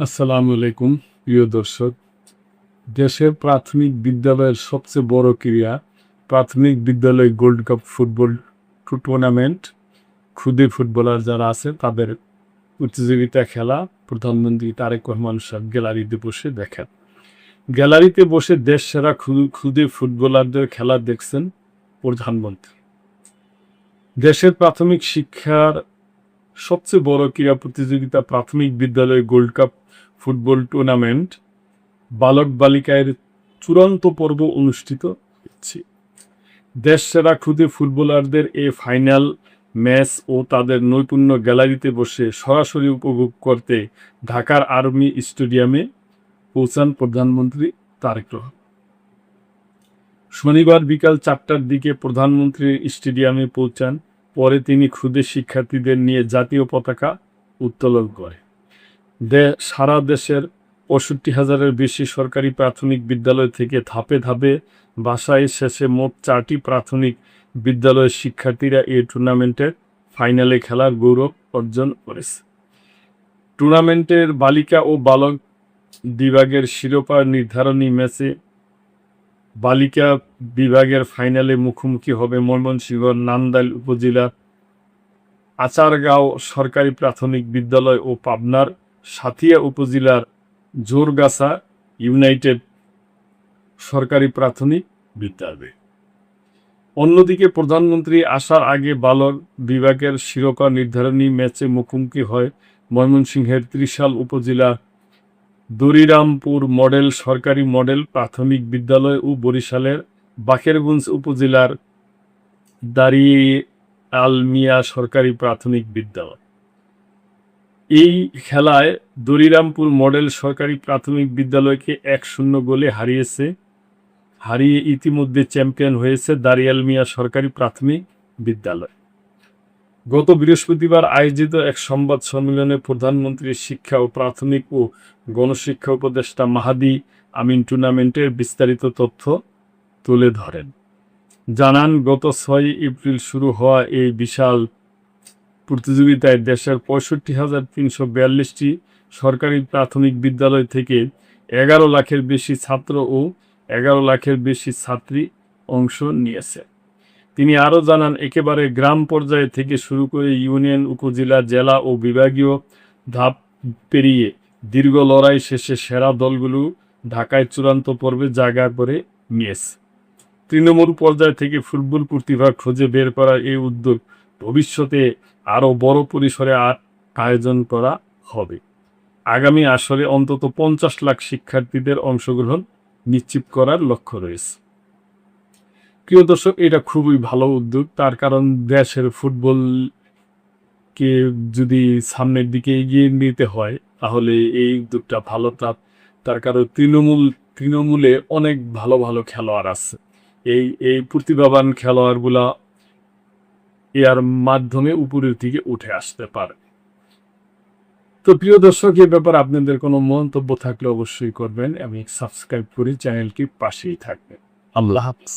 আসসালামু আলাইকুম প্রিয় দর্শক। দেশের প্রাথমিক বিদ্যালয়ের সবচেয়ে বড় ক্রীড়া প্রাথমিক বিদ্যালয় গোল্ড কাপ ফুটবল টুর্নামেন্ট। ক্ষুদে ফুটবলার যারা আছে তাদের প্রতিযোগিতা খেলা প্রধানমন্ত্রী তারেক রহমান সাহেব গ্যালারিতে বসে দেখেন। গ্যালারিতে বসে দেশ সেরা ক্ষুদে ফুটবলারদের খেলা দেখছেন প্রধানমন্ত্রী। দেশের প্রাথমিক শিক্ষার সবচেয়ে বড় ক্রীড়া প্রতিযোগিতা প্রাথমিক বিদ্যালয় গোল্ড কাপ ফুটবল টুর্নামেন্ট বালক বালিকার চূড়ান্ত পর্ব অনুষ্ঠিত হচ্ছে। দেশ সেরা ক্ষুদে ফুটবলারদের এই ফাইনাল ম্যাচ ও তাদের নৈপুণ্য গ্যালারিতে বসে সরাসরি উপভোগ করতে ঢাকার আর্মি স্টেডিয়ামে পৌঁছান প্রধানমন্ত্রী তারেক রহমান। শনিবার বিকাল 4টার দিকে প্রধানমন্ত্রী স্টেডিয়ামে পৌঁছান। পরে তিনি ক্ষুদে শিক্ষার্থীদের নিয়ে জাতীয় পতাকা উত্তোলন করে। সারা দেশের 65,000-এর বেশি সরকারি প্রাথমিক বিদ্যালয় থেকে ধাপে ধাপে বাছাই শেষে মোট 4টি প্রাথমিক বিদ্যালয়ের শিক্ষার্থীরা এই টুর্নামেন্টের ফাইনালে খেলার গৌরব অর্জন করেছে। টুর্নামেন্টের বালিকা ও বালক বিভাগের শিরোপা নির্ধারণী ম্যাচে বালিকা বিভাগের ফাইনালে মুখোমুখি হবে ময়মনসিংহ নান্দাইল উপজেলার আচারগাঁও সরকারি প্রাথমিক বিদ্যালয় ও পাবনার সাথিয়া উপজেলার জোরগাছা ইউনাইটেড সরকারি প্রাথমিক বিদ্যালয়। অন্যদিকে প্রধানমন্ত্রী আসার আগে বালক বিভাগের শিরোপা নির্ধারণী ম্যাচে মুখোমুখি হয় ময়মনসিংহের ত্রিশাল উপজেলা দরিরামপুর মডেল সরকারি মডেল প্রাথমিক বিদ্যালয় ও বরিশালের বাকেরগঞ্জ উপজেলার দারিয়াল মিয়া সরকারি প্রাথমিক বিদ্যালয়। এই খেলায় দরিরামপুর মডেল সরকারি প্রাথমিক বিদ্যালয়কে 1-0 গোলে হারিয়ে ইতিমধ্যে চ্যাম্পিয়ন হয়েছে দারিয়াল মিয়া সরকারি প্রাথমিক বিদ্যালয়। গত বৃহস্পতিবার আয়োজিত এক সংবাদ সম্মেলনে প্রধানমন্ত্রীর শিক্ষা ও প্রাথমিক ও গণশিক্ষা উপদেষ্টা মাহাদি আমিন টুর্নামেন্টের বিস্তারিত তথ্য তুলে ধরেন। জানান, গত 6 এপ্রিল শুরু হওয়া এই বিশাল প্রতিযোগিতায় দেশের 65,342টি সরকারি প্রাথমিক বিদ্যালয় থেকে 11 লাখের বেশি ছাত্র ও 11 লাখের বেশি ছাত্রী অংশ নিয়েছে। তিনি আরও জানান, একেবারে গ্রাম পর্যায়ে থেকে শুরু করে ইউনিয়ন, উপজেলা, জেলা ও বিভাগীয় ধাপ পেরিয়ে দীর্ঘ লড়াই শেষে সেরা দলগুলো ঢাকায় চূড়ান্ত পর্বে জায়গা করে নিয়েছে। তৃণমূল পর্যায় থেকে ফুটবল প্রতিভা খুঁজে বের করার এই উদ্যোগ ভবিষ্যতে আরও বড় পরিসরে আয়োজন করা হবে। আগামী আসরে অন্তত 50 লাখ শিক্ষার্থীদের অংশগ্রহণ নিশ্চিত করার লক্ষ্য রয়েছে। প্রিয় দর্শক, এটা খুবই ভালো উদ্যোগ। তার কারণ দেশের ফুটবলকে যদি সামনের দিকে এগিয়ে নিতে হয় তাহলে এই উদ্যোগটা ভালো। তার কারণ তৃণমূলে অনেক ভালো ভালো খেলোয়াড় আছে। এই প্রতিভাবান খেলোয়াড়গুলা এর মাধ্যমে উপরের দিকে উঠে আসতে পারে। তো প্রিয় দর্শক, এ ব্যাপারে আপনাদের কোনো মন্তব্য থাকলে অবশ্যই করবেন। আমি সাবস্ক্রাইব করে চ্যানেলটি পাশেই থাকবেন। আল্লাহ হাফেজ।